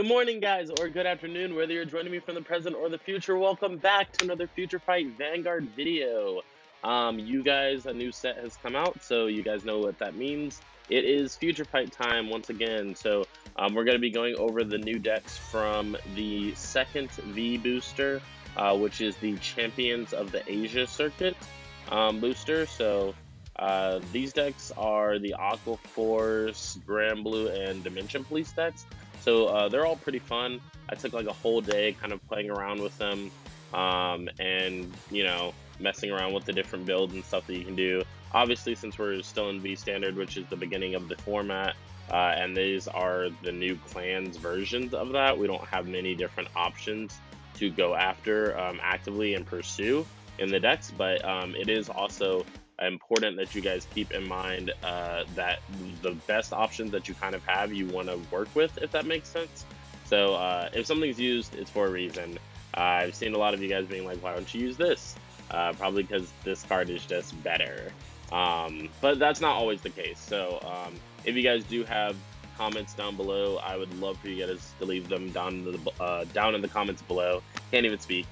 Good morning, guys, or good afternoon, whether you're joining me from the present or the future. Welcome back to another FutureFight Vanguard video. You guys, a new set has come out, so you guys know what that means. It is FutureFight time once again. So we're going to be going over the new decks from the second V booster, which is the Champions of the Asia Circuit booster. So these decks are the Aqua Force, Grand Blue, and Dimension Police decks. So they're all pretty fun. I took like a whole day kind of playing around with them and, you know, messing around with the different builds and stuff that you can do. Obviously, since we're still in V Standard, which is the beginning of the format, and these are the new clans versions of that, we don't have many different options to go after actively and pursue in the decks, but it is also important that you guys keep in mind that the best options that you kind of have you want to work with, if that makes sense. So if something's used, it's for a reason. I've seen a lot of you guys being like, why don't you use this? Probably because this card is just better. But that's not always the case. So if you guys do have comments down below, I would love for you guys to leave them down in the comments below. Can't even speak.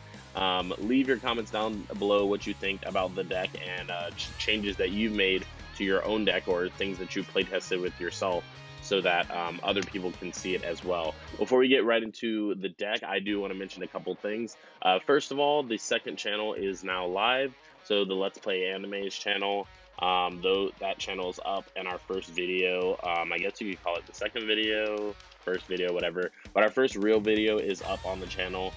Leave your comments down below what you think about the deck and changes that you've made to your own deck or things that you play tested with yourself, so that other people can see it as well. Before we get right into the deck, I do want to mention a couple things. First of all, the second channel is now live, so the Let's Play Animes channel. Though that channel is up, and our first video, I guess you could call it the second video, first video, whatever, but our first real video is up on the channel.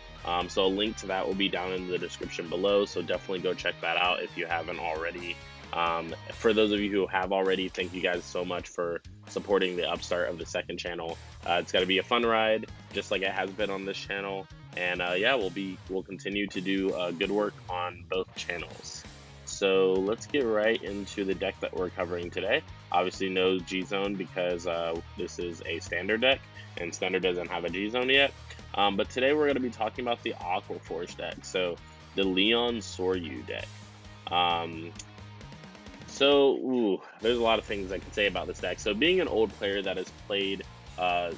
So a link to that will be down in the description below, so definitely go check that out if you haven't already. For those of you who have already, thank you guys so much for supporting the upstart of the second channel. It's going to be a fun ride, just like it has been on this channel, and yeah, we'll continue to do good work on both channels. So let's get right into the deck that we're covering today. Obviously no G-Zone because this is a standard deck, and standard doesn't have a G-Zone yet. But today we're going to be talking about the Aqua Force deck, so the Leon Soryu deck. There's a lot of things I can say about this deck. So being an old player that has played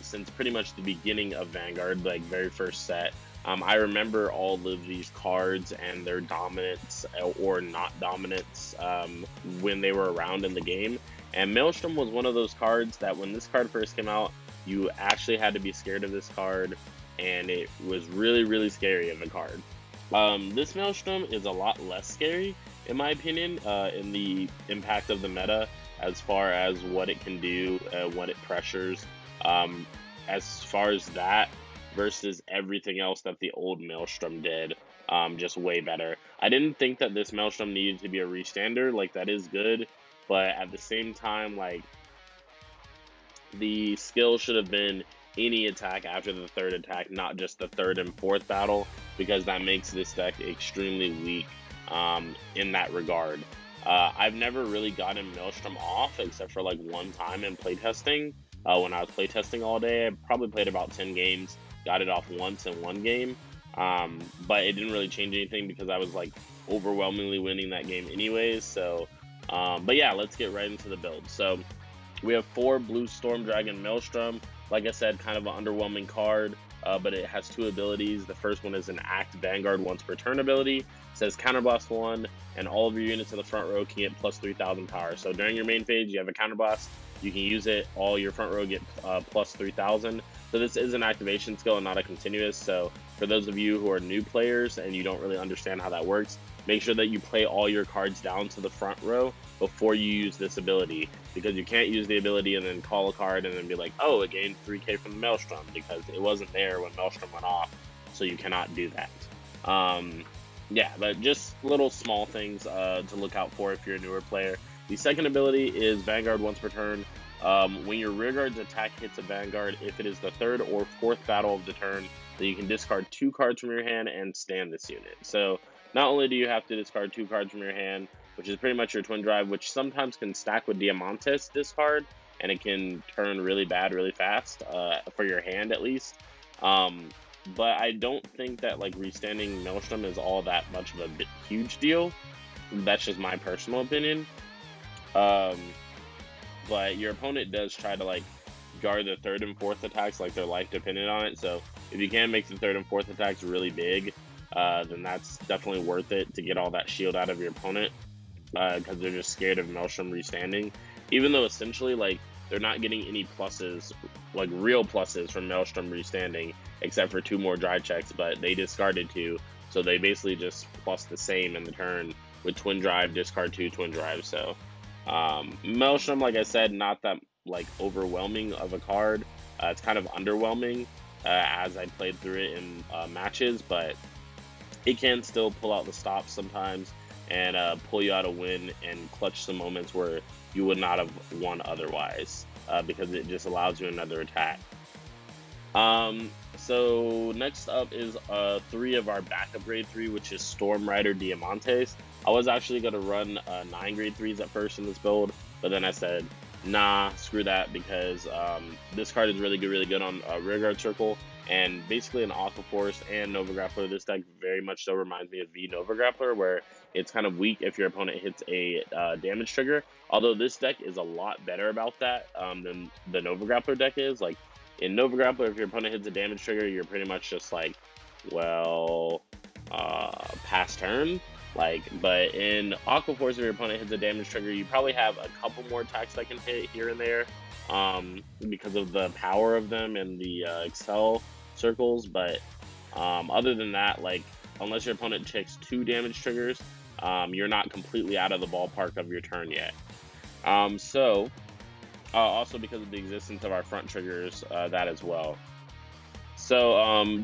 since pretty much the beginning of Vanguard, like very first set, I remember all of these cards and their dominance or not dominance when they were around in the game. And Maelstrom was one of those cards that when this card first came out, you actually had to be scared of this card, and it was really, really scary of a card. This Maelstrom is a lot less scary, in my opinion, in the impact of the meta, as far as what it can do, what it pressures, as far as that, versus everything else that the old Maelstrom did, just way better. I didn't think that this Maelstrom needed to be a restander, like that is good, but at the same time, like, the skill should have been any attack after the third attack, not just the third and fourth battle, because that makes this deck extremely weak in that regard. I've never really gotten Maelstrom off except for like one time in playtesting. When I was playtesting all day, I probably played about 10 games, got it off once in one game, but it didn't really change anything because I was like overwhelmingly winning that game anyways. So, but yeah, let's get right into the build. So we have 4 Blue Storm Dragon Maelstrom. Like I said, kind of an underwhelming card, but it has 2 abilities. The first one is an Act Vanguard once per turn ability. It says Counterblast 1, and all of your units in the front row can get plus 3,000 power. So during your main phase, you have a Counterblast. You can use it. All your front row get plus 3,000. So this is an activation skill and not a continuous. So for those of you who are new players and you don't really understand how that works, make sure that you play all your cards down to the front row before you use this ability, because you can't use the ability and then call a card and then be like, oh, it gained 3k from the Maelstrom, because it wasn't there when Maelstrom went off, so you cannot do that. Yeah, but just little small things to look out for if you're a newer player. The second ability is Vanguard once per turn. When your rearguard's attack hits a Vanguard, if it is the third or fourth battle of the turn, then you can discard 2 cards from your hand and stand this unit. So not only do you have to discard 2 cards from your hand, which is pretty much your Twin Drive, which sometimes can stack with Diamantes discard, and it can turn really bad really fast, for your hand at least. But I don't think that like restanding Maelstrom is all that much of a huge deal. That's just my personal opinion. But your opponent does try to like guard the third and fourth attacks like their life depended on it. So if you can make the third and fourth attacks really big, then that's definitely worth it to get all that shield out of your opponent, because they're just scared of Maelstrom restanding. Even though essentially, like, they're not getting any pluses, like real pluses from Maelstrom restanding, except for 2 more drive checks, but they discarded 2, so they basically just plus the same in the turn with twin drive, discard 2 twin drive. So Maelstrom, like I said, not that like overwhelming of a card. It's kind of underwhelming as I played through it in matches, but it can still pull out the stops sometimes and pull you out a win and clutch some moments where you would not have won otherwise, because it just allows you another attack. So next up is 3 of our backup grade 3, which is Storm Rider Diamantes. I was actually going to run 9 grade 3s at first in this build, but then I said, nah, screw that, because this card is really good on Rearguard Circle, and basically an Aqua Force and Nova Grappler. This deck very much so reminds me of V Nova Grappler, where it's kind of weak if your opponent hits a damage trigger, although this deck is a lot better about that than the Nova Grappler deck is. Like, in Nova Grappler, if your opponent hits a damage trigger, you're pretty much just like, well, pass turn. Like, but in Aqua Force, if your opponent hits a damage trigger, you probably have a couple more attacks that can hit here and there, because of the power of them and the Accel circles. But other than that, like, unless your opponent checks 2 damage triggers, you're not completely out of the ballpark of your turn yet. Also because of the existence of our front triggers, that as well. So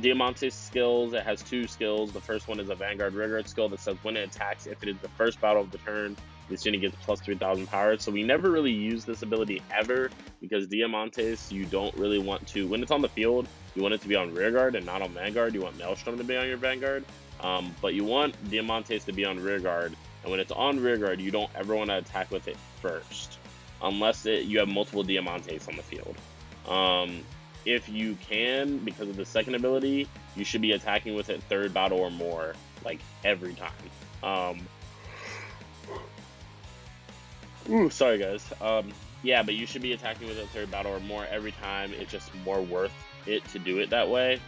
Diamantes skills, it has 2 skills. The first one is a Vanguard Rearguard skill that says when it attacks, if it is the first battle of the turn, this unit gets plus 3,000 power. So we never really use this ability ever, because Diamantes, you don't really want to, when it's on the field, you want it to be on Rearguard and not on Vanguard. You want Maelstrom to be on your Vanguard, but you want Diamantes to be on Rearguard, and when it's on Rearguard, you don't ever want to attack with it first, unless you have multiple Diamantes on the field. If you can, because of the second ability, you should be attacking with it third battle or more, like, every time. Sorry guys. Yeah, but you should be attacking with it third battle or more every time. It's just more worth it to do it that way.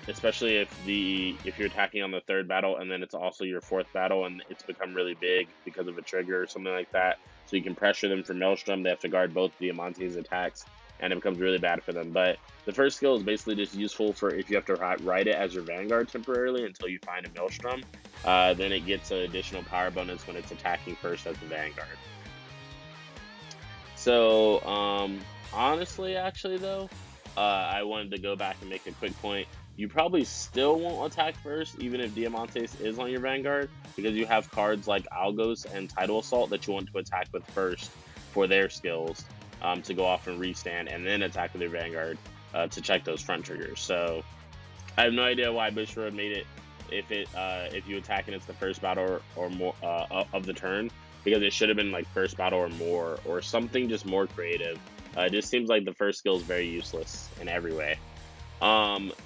Especially if you're attacking on the third battle and then it's also your 4th battle and it's become really big because of a trigger or something like that. So you can pressure them for Maelstrom. They have to guard both Diamantes attacks, and it becomes really bad for them. But the first skill is basically just useful for if you have to ride it as your Vanguard temporarily until you find a Maelstrom. Then it gets an additional power bonus when it's attacking first as the Vanguard. So honestly, actually though, I wanted to go back and make a quick point. You probably still won't attack first, even if Diamantes is on your Vanguard, because you have cards like Algos and Tidal Assault that you want to attack with first for their skills, to go off and restand, and then attack with your Vanguard to check those front triggers. So I have no idea why Bushrod made it if you attack and it's the first battle or more of the turn, because it should have been like first battle or more, or something just more creative. It just seems like the first skill is very useless in every way.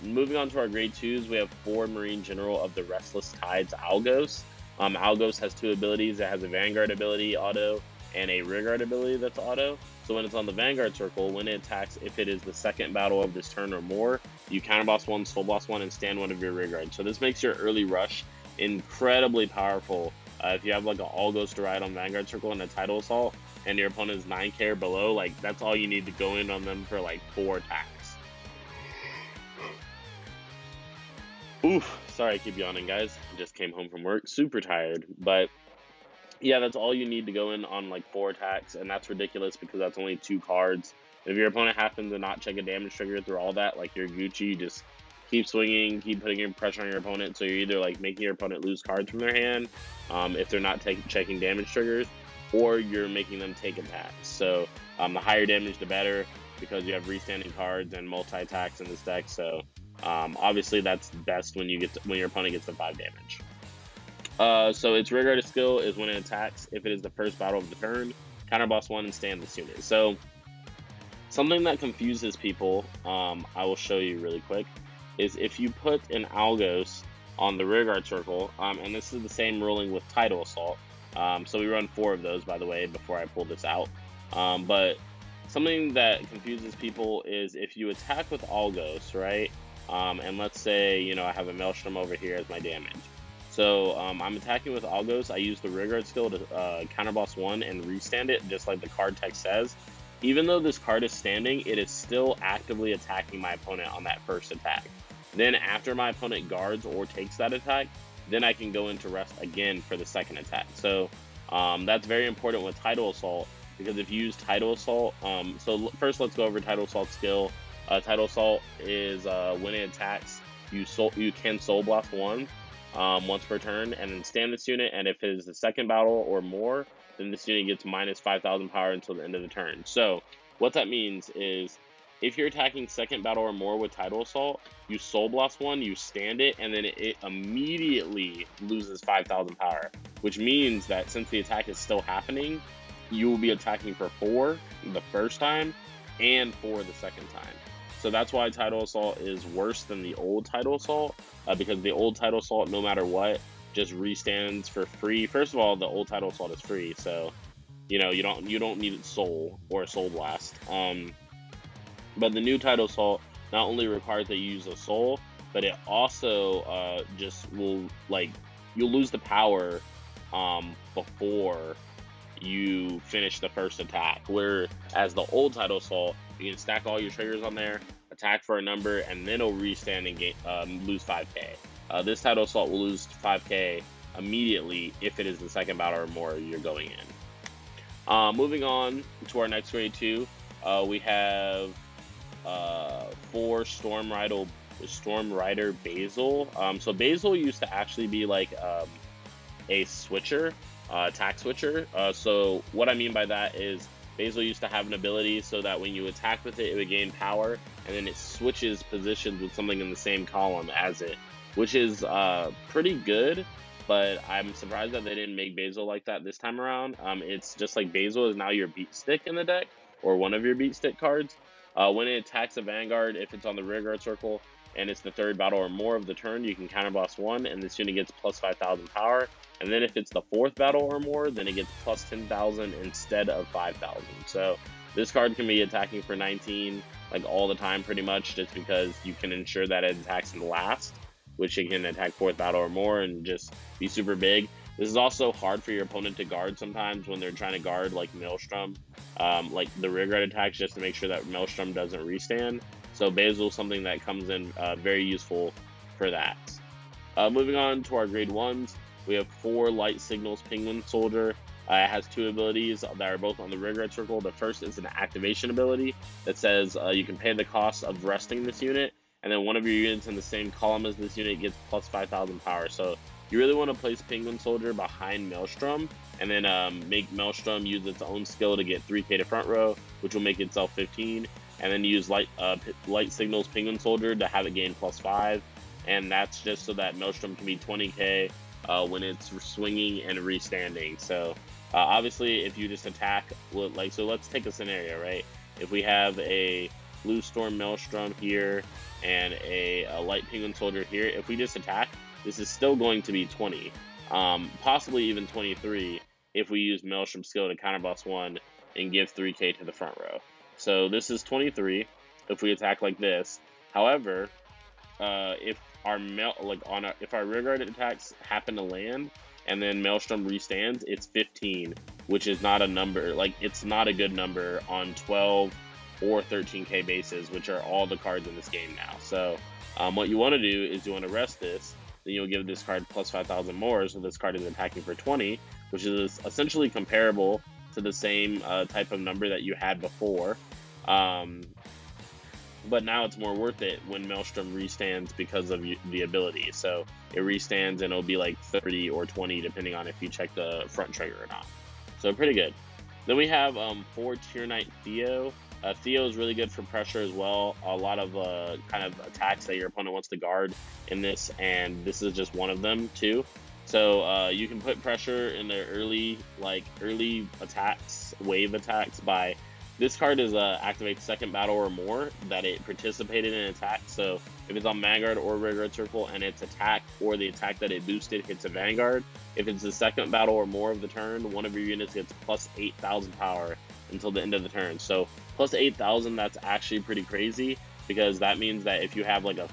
Moving on to our grade 2s, we have 4 Marine General of the Restless Tides Algos. Algos has 2 abilities. It has a Vanguard ability auto and a Rearguard ability that's auto. So when it's on the Vanguard circle, when it attacks, if it is the second battle of this turn or more, you counterboss 1, soul boss 1, and stand 1 of your Rearguard. So this makes your early rush incredibly powerful. If you have like an Algos to ride on Vanguard circle and a Tidal Assault, and your opponent is 9k or below, like, that's all you need to go in on them for like 4 attacks. Oof, sorry I keep yawning, guys. I just came home from work, super tired. But yeah, that's all you need to go in on like 4 attacks, and that's ridiculous because that's only 2 cards. If your opponent happens to not check a damage trigger through all that, like, you're Gucci. Just keep swinging, keep putting your pressure on your opponent, so you're either like making your opponent lose cards from their hand if they're not checking damage triggers, or you're making them take attacks. So the higher damage the better, because you have restanding cards and multi-attacks in this deck. So obviously that's best when your opponent gets the 5 damage. So its Rearguard skill is when it attacks, if it is the first battle of the turn, counterboss 1 and stand this unit. So something that confuses people, I will show you really quick, is if you put an Algos on the Rearguard circle, and this is the same ruling with Tidal Assault. So we run 4 of those, by the way, before I pull this out. But something that confuses people is if you attack with Algos, right? And let's say, you know, I have a Maelstrom over here as my damage. So I'm attacking with Algos. I use the Rearguard skill to counterboss 1 and restand it, just like the card text says. Even though this card is standing, it is still actively attacking my opponent on that first attack. Then after my opponent guards or takes that attack, then I can go into rest again for the second attack. So that's very important with Tidal Assault, because if you use Tidal Assault, so first let's go over Tidal Assault skill. Tidal Assault is when it attacks, you can Soul Blast 1 once per turn, and then stand this unit, and if it is the second battle or more, then this unit gets minus 5,000 power until the end of the turn. So what that means is, if you're attacking second battle or more with Tidal Assault, you Soul Blast 1, you stand it, and then it immediately loses 5,000 power, which means that since the attack is still happening, you will be attacking for 4 the first time and 4 the second time. So that's why Tidal Assault is worse than the old Tidal Assault, because the old Tidal Assault, no matter what, just restands for free. First of all, the old Tidal Assault is free, so you know you don't need Soul or a Soul Blast. But the new Tidal Assault not only requires that you use a Soul, but it also just will, like, you'll lose the power before you finish the first attack. Whereas the old Tidal Assault, you can stack all your triggers on there, attack for a number, and then it'll restand and lose 5k. This Tidal Assault will lose 5k immediately if it is the second battle or more you're going in. Moving on to our next grade 2, we have 4 Storm Rider Basil. So Basil used to actually be like a switcher, attack switcher. So what I mean by that is Basil used to have an ability so that when you attack with it, it would gain power, and then it switches positions with something in the same column as it, which is pretty good. But I'm surprised that they didn't make Basil like that this time around. It's just like Basil is now your beat stick in the deck, or one of your beat stick cards. When it attacks a Vanguard, if it's on the rearguard circle and it's the third battle or more of the turn, you can counterboss 1, and this unit gets plus 5,000 power. And then if it's the fourth battle or more, then it gets plus 10,000 instead of 5,000. So this card can be attacking for 19 like all the time pretty much, just because you can ensure that it attacks in the last, which it can attack fourth battle or more and just be super big. This is also hard for your opponent to guard sometimes when they're trying to guard like Maelstrom, like the rearguard attacks, just to make sure that Maelstrom doesn't restand. So Basil is something that comes in very useful for that. Moving on to our grade 1s, we have 4 Light Signals Penguin Soldier. It has 2 abilities that are both on the rearguard circle. The first is an activation ability that says you can pay the cost of resting this unit, and then one of your units in the same column as this unit gets plus 5,000 power. So you really want to place Penguin Soldier behind Maelstrom, and then make Maelstrom use its own skill to get 3k to front row, which will make itself 15, and then use Light Signals Penguin Soldier to have it gain plus 5, and that's just so that Maelstrom can be 20k when it's swinging and restanding. So obviously, if you just attack, like, so let's take a scenario, right? If we have a Blue Storm Maelstrom here and a Light Penguin Soldier here, if we just attack, this is still going to be 20, possibly even 23 if we use Maelstrom skill to counterboss 1 and give 3k to the front row. So this is 23 if we attack like this. However, if our if our rearguard attacks happen to land and then Maelstrom restands, it's 15, which is not a number, like, it's not a good number on 12 or 13k bases, which are all the cards in this game now. So what you want to do is you want to rest this, then you'll give this card plus 5,000 more, so this card is attacking for 20, which is essentially comparable to the same type of number that you had before. But now it's more worth it when Maelstrom restands because of the ability. So it restands and it'll be like 30 or 20 depending on if you check the front trigger or not. So pretty good. Then we have 4 Tier Knight Theo. Theo is really good for pressure as well. A lot of kind of attacks that your opponent wants to guard in this, and this is just one of them too. So you can put pressure in the early attacks, wave attacks by, this card is activate second battle or more that it participated in an attack. So if it's on Vanguard or rearguard circle and its attack or the attack that it boosted hits a Vanguard, if it's the second battle or more of the turn, one of your units gets plus 8,000 power until the end of the turn. So Plus 8,000, that's actually pretty crazy, because that means that if you have like a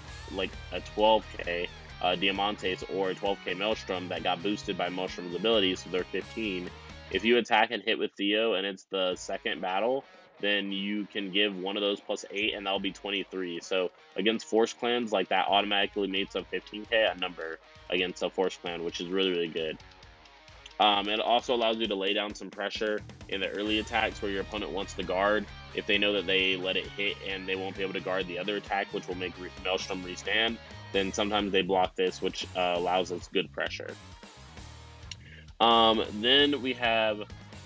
12k Diamantes or a 12k Maelstrom that got boosted by Maelstrom's abilities, so they're 15. If you attack and hit with Theo and it's the second battle, then you can give one of those plus 8, and that'll be 23. So against Force Clans, like, that automatically makes a 15k a number against a Force Clan, which is really, really good. It also allows you to lay down some pressure in the early attacks where your opponent wants to guard. If they know that they let it hit and they won't be able to guard the other attack, which will make Maelstrom restand, then sometimes they block this, which allows us good pressure. Then we have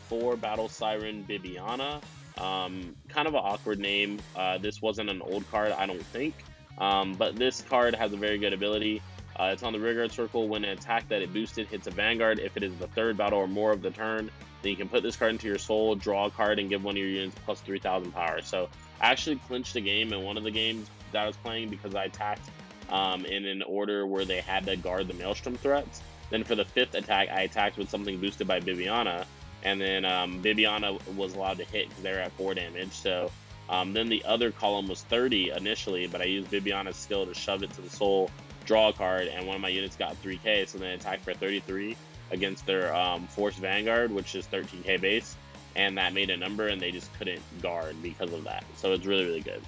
4 Battle Siren Bibiana. Kind of an awkward name. This wasn't an old card, I don't think. But this card has a very good ability. It's on the rear guard circle. When an attack that it boosted hits a Vanguard, if it is the 3rd battle or more of the turn, then you can put this card into your soul, draw a card, and give one of your units plus 3,000 power. So I actually clinched a game in one of the games that I was playing because I attacked in an order where they had to guard the Maelstrom threats. Then for the 5th attack, I attacked with something boosted by Bibiana, and then Bibiana was allowed to hit because they were at 4 damage. So then the other column was 30 initially, but I used Bibiana's skill to shove it to the soul, draw a card, and one of my units got 3k, so then attacked for 33 against their Force Vanguard, which is 13k base, and that made a number, and they just couldn't guard because of that. So it's really, really good.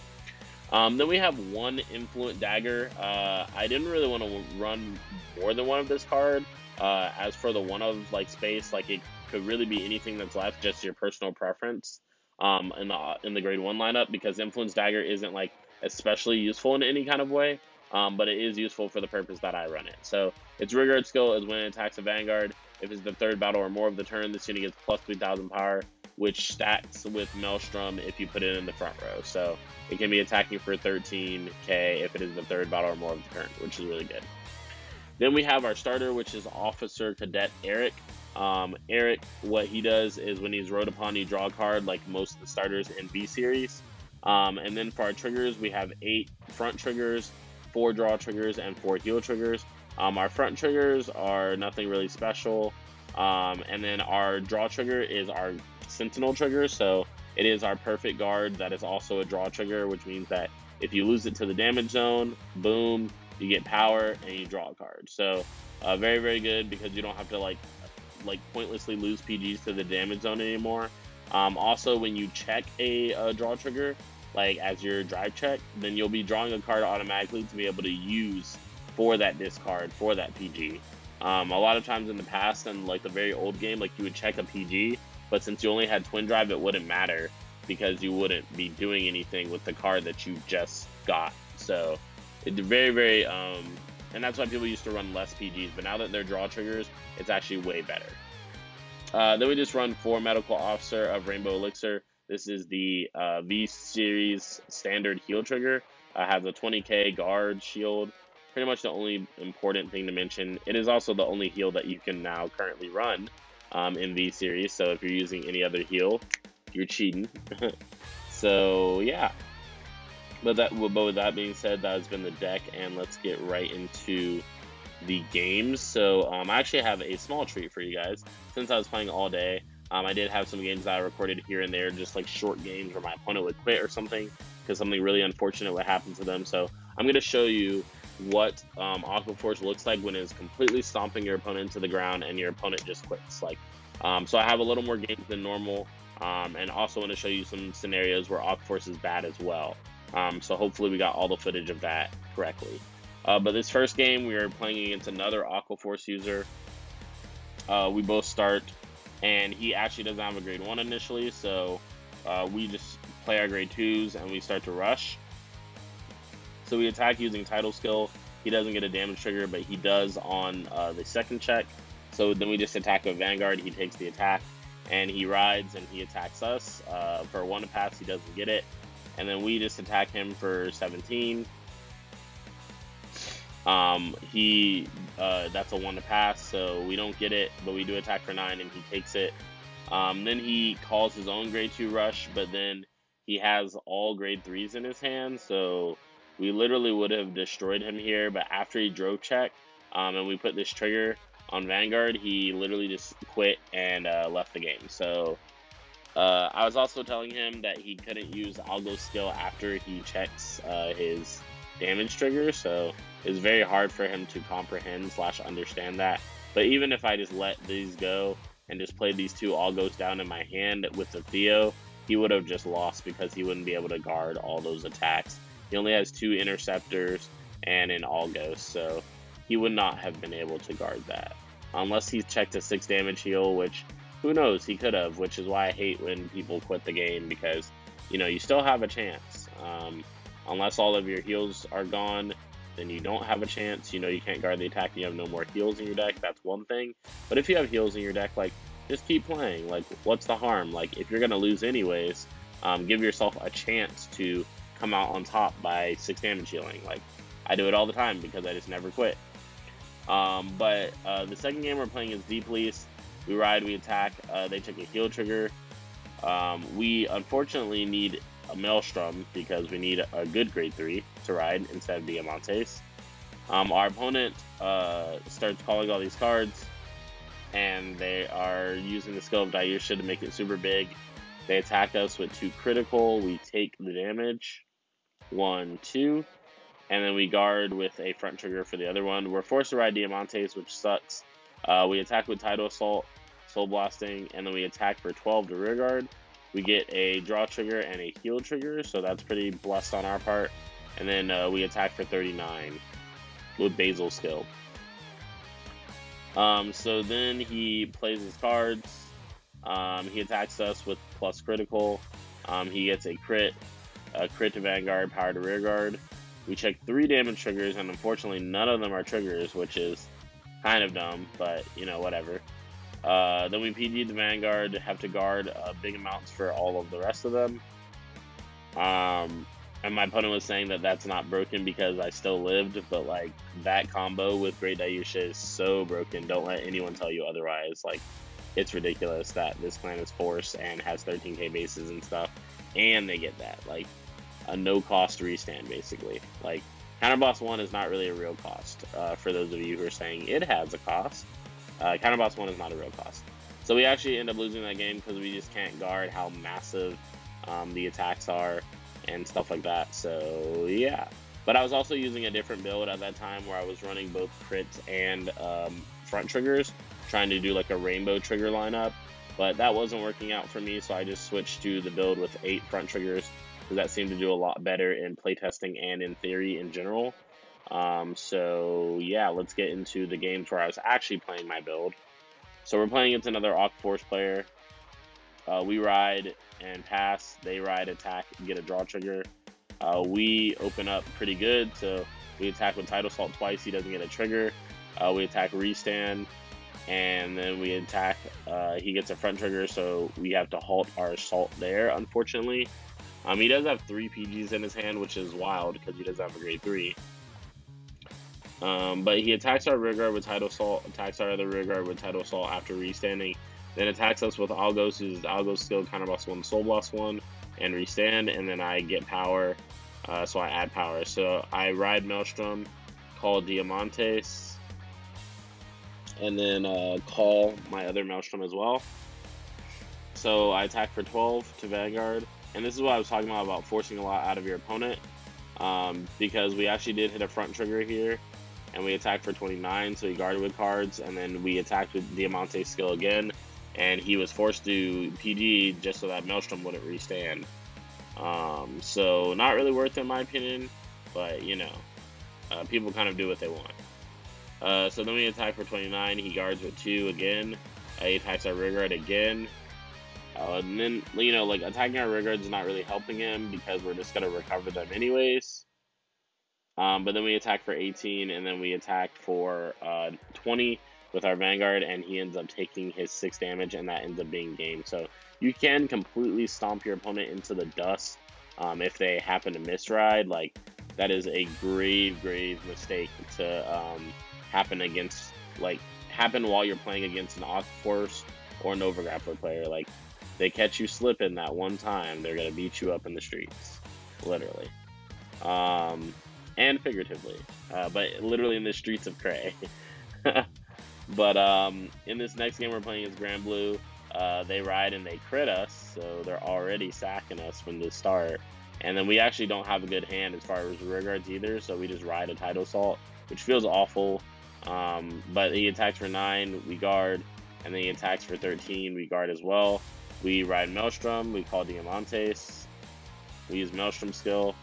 Then we have 1 Influent Dagger. I didn't really want to run more than one of this card. As for the one of like space, like, it could really be anything that's left, just your personal preference in the grade 1 lineup, because Influence Dagger isn't like especially useful in any kind of way. But it is useful for the purpose that I run it. So its rear guard skill is when it attacks a Vanguard. If it's the 3rd battle or more of the turn, this unit gets plus 3,000 power, which stacks with Maelstrom if you put it in the front row. So it can be attacking for 13k if it is the 3rd battle or more of the turn, which is really good. Then we have our starter, which is Officer Cadet Eric. Eric, what he does is when he's rode upon, you draw a card like most of the starters in V series. And then for our triggers, we have 8 front triggers, 4 draw triggers, and 4 heal triggers. Our front triggers are nothing really special. And then our draw trigger is our Sentinel trigger. So it is our perfect guard that is also a draw trigger, which means that if you lose it to the damage zone, boom, you get power and you draw a card. So very, very good, because you don't have to like pointlessly lose PGs to the damage zone anymore. Also, when you check a draw trigger, like as your drive check, then you'll be drawing a card automatically to be able to use for that discard for that PG. A lot of times in the past, and like the very old game, like you would check a PG, but since you only had Twin Drive, it wouldn't matter because you wouldn't be doing anything with the card that you just got. So it's very, very, and that's why people used to run less PGs, but now that they're draw triggers, it's actually way better. Then we just run 4 Medical Officer of Rainbow Elixir. This is the V series standard heal trigger. Has a 20k guard shield. Pretty much the only important thing to mention. It is also the only heal that you can now currently run in V series. So if you're using any other heal, you're cheating. So yeah. But with that being said, that has been the deck, and let's get right into the games. So I actually have a small treat for you guys. Since I was playing all day, I did have some games that I recorded here and there, just like short games where my opponent would quit or something because something really unfortunate would happen to them. So I'm going to show you what Aqua Force looks like when it's completely stomping your opponent to the ground and your opponent just quits. Like, so I have a little more games than normal, and also want to show you some scenarios where Aqua Force is bad as well. So hopefully we got all the footage of that correctly. But this first game, we are playing against another Aqua Force user. We both start, and he actually doesn't have a grade 1 initially, so we just play our grade 2s and we start to rush. So we attack using Tidal skill. He doesn't get a damage trigger, but he does on the second check. So then we just attack with Vanguard. He takes the attack, and he rides and he attacks us. For 1 to pass, he doesn't get it. And then we just attack him for 17. That's a 1 to pass, so we don't get it, but we do attack for 9 and he takes it. Then he calls his own grade 2 rush, but then he has all grade 3s in his hand, so we literally would have destroyed him here. But after he drove check, and we put this trigger on Vanguard, he literally just quit and left the game. So I was also telling him that he couldn't use Algo's skill after he checks his damage trigger, so it's very hard for him to comprehend / understand that. But even if I just let these go and just played these two Algos down in my hand with the Theo, he would have just lost because he wouldn't be able to guard all those attacks. He only has 2 interceptors and an Algos, so he would not have been able to guard that. Unless he checked a 6 damage heal, which who knows, he could have, which is why I hate when people quit the game, because, you know, you still have a chance. Unless all of your heals are gone, then you don't have a chance. You know, you can't guard the attack and you have no more heals in your deck, that's one thing. But if you have heals in your deck, like, just keep playing. Like, what's the harm? Like, if you're going to lose anyways, give yourself a chance to come out on top by 6 damage healing. Like, I do it all the time because I just never quit. But the second game we're playing is Deep Police. We ride, we attack, they took a heal trigger. We unfortunately need a Maelstrom because we need a good grade 3 to ride instead of Diamantes. Our opponent starts calling all these cards, and they are using the skill of Dayusha to make it super big. They attack us with 2 critical, we take the damage, 1, 2, and then we guard with a front trigger for the other one. We're forced to ride Diamantes, which sucks. We attack with Tidal Assault, Soul Blasting, and then we attack for 12 to rear guard. We get a draw trigger and a heal trigger, so that's pretty blessed on our part. And then we attack for 39 with Basil skill. So then he plays his cards. He attacks us with plus critical. He gets a crit to Vanguard, power to rear guard. We check 3 damage triggers, and unfortunately none of them are triggers, which is kind of dumb, but, you know, whatever. Then we PG the Vanguard, have to guard big amounts for all of the rest of them. And my opponent was saying that that's not broken because I still lived, but, like, that combo with Great Dayusha is so broken. Don't let anyone tell you otherwise. Like, it's ridiculous that this clan is forced and has 13k bases and stuff, and they get that. Like, a no-cost restand, basically. Like, Counterboss 1 is not really a real cost, for those of you who are saying it has a cost. Counterboss 1 is not a real cost. So we actually end up losing that game because we just can't guard how massive the attacks are and stuff like that. So yeah. But I was also using a different build at that time where I was running both crits and front triggers, trying to do like a rainbow trigger lineup. But that wasn't working out for me, so I just switched to the build with 8 front triggers, because that seemed to do a lot better in playtesting and in theory in general. So yeah, let's get into the games where I was actually playing my build. So we're playing against another Aqua Force player. We ride and pass, they ride, attack, and get a draw trigger. We open up pretty good, so we attack with Tidal Assault twice, he doesn't get a trigger. We attack restand, and then we attack, he gets a front trigger, so we have to halt our assault there, unfortunately. He does have 3 PGs in his hand, which is wild, because he does have a grade 3. But he attacks our rear guard with Tidal Assault, attacks our other rear guard with Tidal Assault after restanding, then attacks us with Algos, uses Algos skill, Counterboss 1, Soul Blast 1, and restand, and then I get power, so I add power. So I ride Maelstrom, call Diamantes, and then call my other Maelstrom as well. So I attack for 12 to Vanguard, and this is what I was talking about forcing a lot out of your opponent, because we actually did hit a front trigger here, and we attacked for 29, so he guarded with cards, and then we attacked with Diamante's skill again, and he was forced to PG just so that Maelstrom wouldn't restand. So not really worth it in my opinion, but you know, people kind of do what they want. So then we attack for 29, he guards with 2 again, he attacks our rear guard again, and then, you know, like, attacking our rear guards is not really helping him because we're just going to recover them anyways. But then we attack for 18, and then we attack for 20 with our Vanguard, and he ends up taking his 6 damage, and that ends up being game. So you can completely stomp your opponent into the dust if they happen to misride. Like, that is a grave mistake to happen against, like, happen while you're playing against an Aqua Force or an Overgrappler player. Like, they catch you slipping that one time, they're gonna beat you up in the streets, literally, and figuratively, but literally in the streets of Cray. But in this next game we're playing as Grand Blue. they ride and they crit us, so they're already sacking us from the start. And then we actually don't have a good hand as far as rear guards either, so we just ride a Tidal Assault, which feels awful. But he attacks for 9, we guard, and then he attacks for 13, we guard as well. We ride Maelstrom, we call Diamantes, we use Maelstrom skill.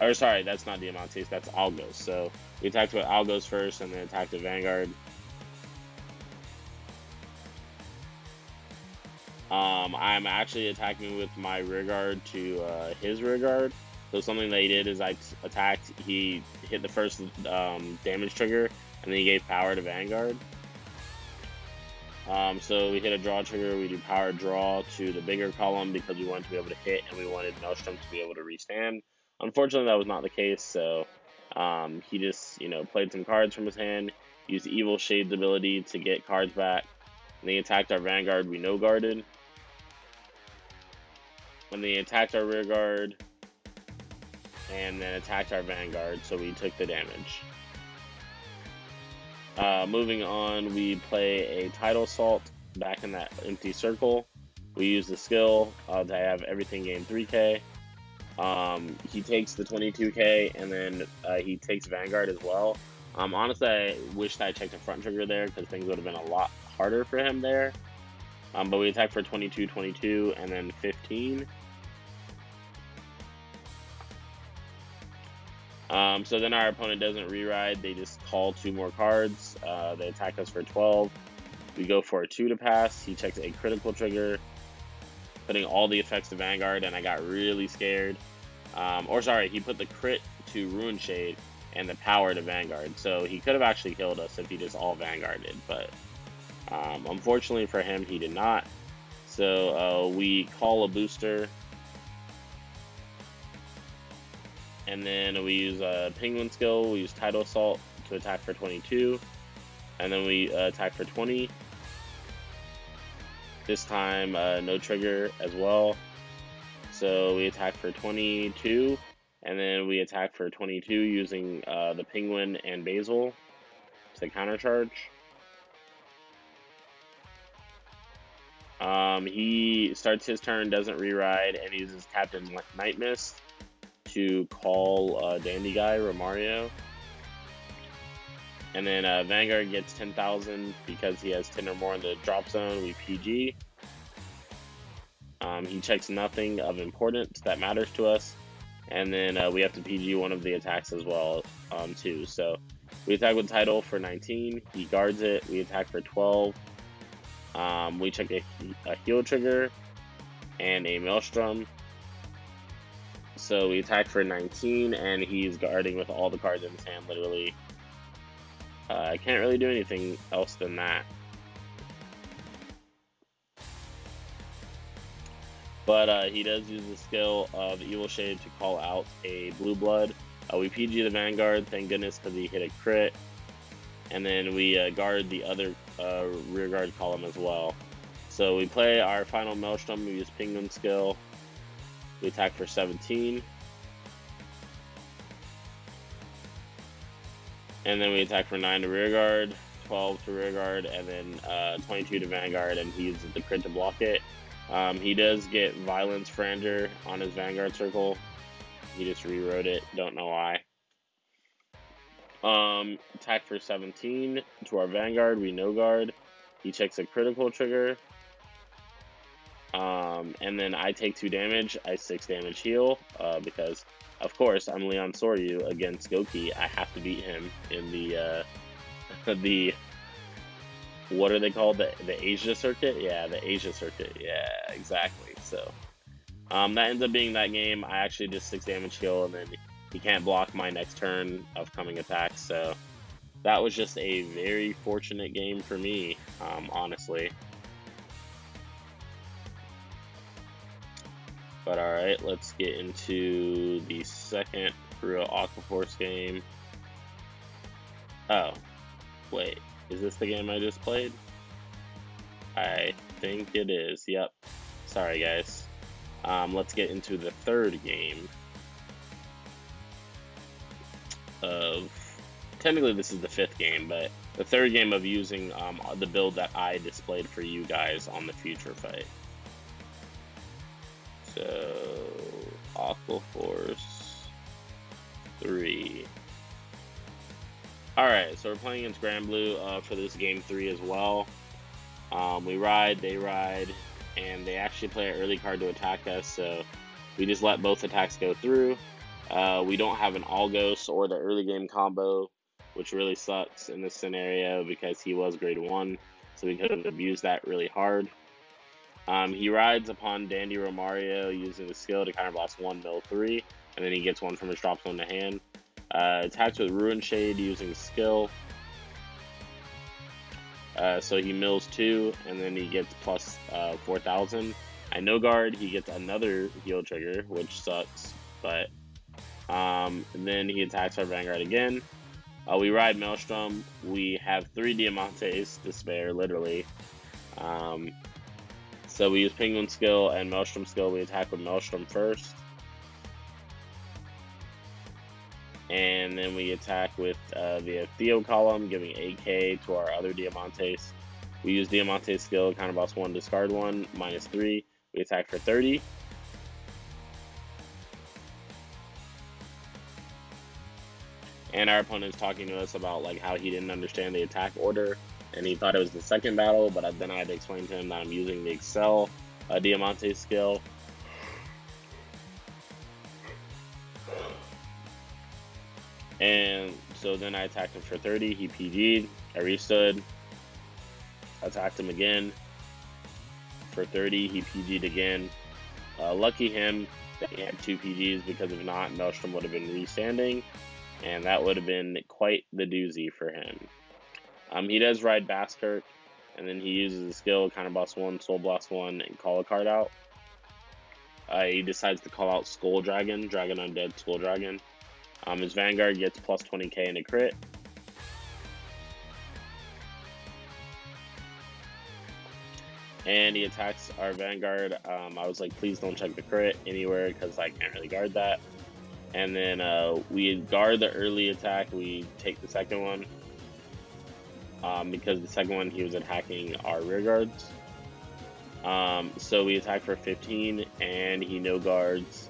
Or sorry, that's not Diamantes, that's Algos. So we attacked with Algos first, and then attacked with Vanguard. I'm actually attacking with my rear guard to his rear guard. So something that he did is I attacked, he hit the first damage trigger, and then he gave power to Vanguard. So we hit a draw trigger, we do power draw to the bigger column because we wanted to be able to hit, and we wanted Maelstrom to be able to restand. Unfortunately, that was not the case, so he just, played some cards from his hand, used Evil Shade's ability to get cards back, and they attacked our Vanguard, we no-guarded. When they attacked our rear guard, and then attacked our Vanguard, so we took the damage. Moving on, we play a Tidal Assault back in that empty circle. We use the skill to have everything gain 3k. He takes the 22k, and then he takes Vanguard as well. Honestly, I wished I checked the front trigger there because things would have been a lot harder for him there. But we attack for 22, 22, and then 15. So then our opponent doesn't re-ride, they just call 2 more cards. They attack us for 12. We go for a 2 to pass. He checks a critical trigger, putting all the effects to Vanguard, and I got really scared. Or sorry, he put the crit to Ruin Shade and the power to Vanguard. So he could have actually killed us if he just all Vanguarded, but unfortunately for him, he did not. So we call a booster, and then we use a Penguin skill. We use Tidal Assault to attack for 22, and then we attack for 20. This time, no trigger as well. So we attack for 22, and then we attack for 22 using the Penguin and Basil to countercharge. He starts his turn, doesn't re-ride, and uses Captain Night Mist to call Dandy Guy, Romario. And then Vanguard gets 10,000 because he has 10 or more in the drop zone. We PG. He checks nothing of importance that matters to us. And then we have to PG one of the attacks as well, too. So we attack with Tidal for 19. He guards it. We attack for 12. We check a heal trigger and a Maelstrom. So we attack for 19, and he's guarding with all the cards in his hand, literally. I can't really do anything else than that. But he does use the skill of Evil Shade to call out a Blue Blood. We PG the Vanguard, thank goodness, because he hit a crit. And then we guard the other rear guard column as well. So we play our final Maelstrom, we use Penguin skill. We attack for 17. And then we attack for 9 to rear guard, 12 to rear guard, and then 22 to Vanguard, and he uses the crit to block it. He does get Violence Franger on his Vanguard circle. He just rewrote it, don't know why. Attack for 17 to our Vanguard, we no guard. He checks a critical trigger. And then I take 2 damage, I 6 damage heal, because, of course, I'm Leon Soryu against Goki. I have to beat him in the, what are they called? The Asia Circuit? Yeah, the Asia Circuit. Yeah, exactly. So, that ends up being that game. I actually just 6 damage heal, and then he can't block my next turn of coming attacks, so that was just a very fortunate game for me, honestly. But alright, let's get into the second real Aquaforce game. Oh, wait, is this the game I just played? I think it is, yep. Sorry guys. Let's get into the third game of technically this is the 5th game, but the 3rd game of using the build that I displayed for you guys on the FutureFight. So, Aqua Force 3. Alright, so we're playing against Grand Blue for this game 3 as well. We ride, they ride, and they actually play an early card to attack us, so we just let both attacks go through. We don't have an All Ghost or the early game combo, which really sucks in this scenario because he was grade 1, so we could have abused that really hard. He rides upon Dandy Romario using the skill to counterblast 1, mill 3, and then he gets 1 from his drop zone to hand. Attacks with Ruin Shade using skill. So he mills 2, and then he gets plus 4,000. I no guard, he gets another heal trigger, which sucks, but then he attacks our Vanguard again. We ride Maelstrom. We have 3 Diamantes to spare, literally. So we use Penguin skill and Maelstrom skill. We attack with Maelstrom first. And then we attack with the Theo column, giving AK to our other Diamantes. We use Diamantes skill, counterboss 1, discard 1, minus 3. We attack for 30. And our opponent's talking to us about like how he didn't understand the attack order, and he thought it was the 2nd battle, but then I had to explain to him that I'm using the Accel Diamantes skill. And so then I attacked him for 30, he PG'd, I restood, attacked him again for 30, he PG'd again. Lucky him that he had 2 PGs, because if not, Maelstrom would have been restanding, and that would have been quite the doozy for him. He does ride Baskirk, and then he uses the skill, counterboss 1, soul blast 1, and call a card out. He decides to call out Skull Dragon, Dragon Undead Skull Dragon. His Vanguard gets plus 20k in a crit. And he attacks our Vanguard. I was like, please don't check the crit anywhere because I can't really guard that. And then we guard the early attack. We take the 2nd one. Because the 2nd one he was attacking our rear guards. So we attack for 15 and he no guards.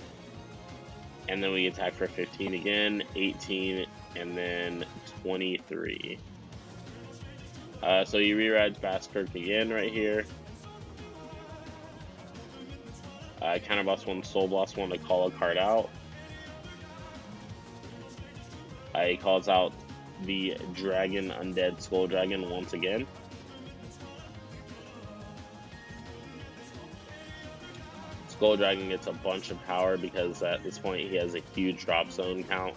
And then we attack for 15 again, 18, and then 23. So he re-rides Baskirk again right here. Counterboss 1, soul blast 1 to call a card out. He calls out the Dragon Undead Skull Dragon once again. Skull Dragon gets a bunch of power because at this point he has a huge drop zone count.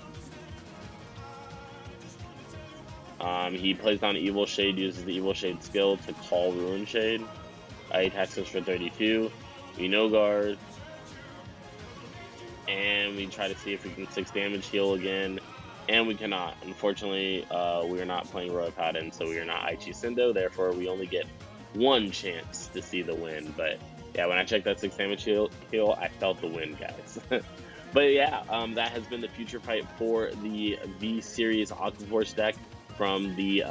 He plays down Evil Shade, uses the Evil Shade skill to call Ruin Shade. He attacks us for 32. We no guard. And we try to see if we can 6 damage heal again. And we cannot. Unfortunately, we are not playing Roy Paladin, so we are not Aichi Sendo. Therefore, we only get 1 chance to see the win. But yeah, when I checked that 6 damage heal, I felt the win, guys. But yeah, that has been the FutureFight for the V-Series Aqua Force deck from the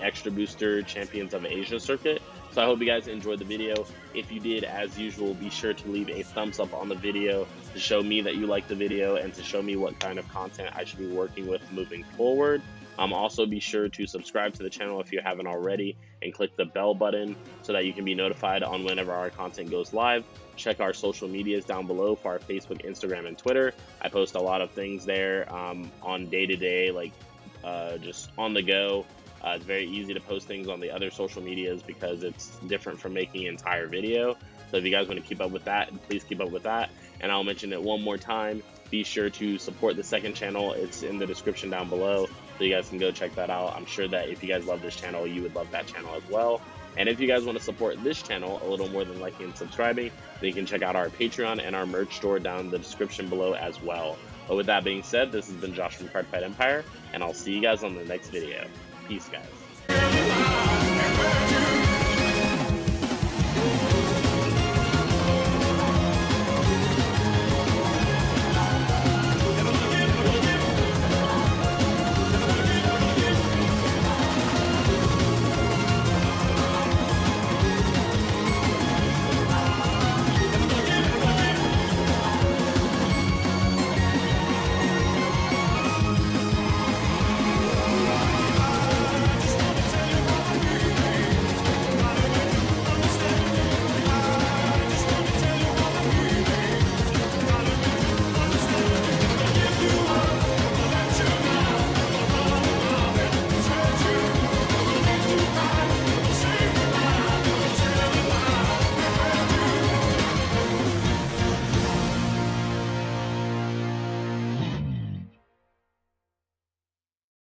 Extra Booster Champions of Asia circuit. So I hope you guys enjoyed the video. If you did, as usual, be sure to leave a thumbs up on the video to show me that you liked the video and to show me what kind of content I should be working with moving forward. Also, be sure to subscribe to the channel if you haven't already and click the bell button so that you can be notified on whenever our content goes live. Check our social medias down below for our Facebook, Instagram, and Twitter. I post a lot of things there on day-to-day, like just on the go. It's very easy to post things on the other social medias because it's different from making an entire video. So if you guys want to keep up with that, please keep up with that. And I'll mention it one more time. Be sure to support the 2nd channel. It's in the description down below, so you guys can go check that out. I'm sure that if you guys love this channel, you would love that channel as well. And if you guys want to support this channel a little more than liking and subscribing, then you can check out our Patreon and our merch store down in the description below as well. But with that being said, this has been Josh from Cardfight Empire, and I'll see you guys on the next video. Peace, guys.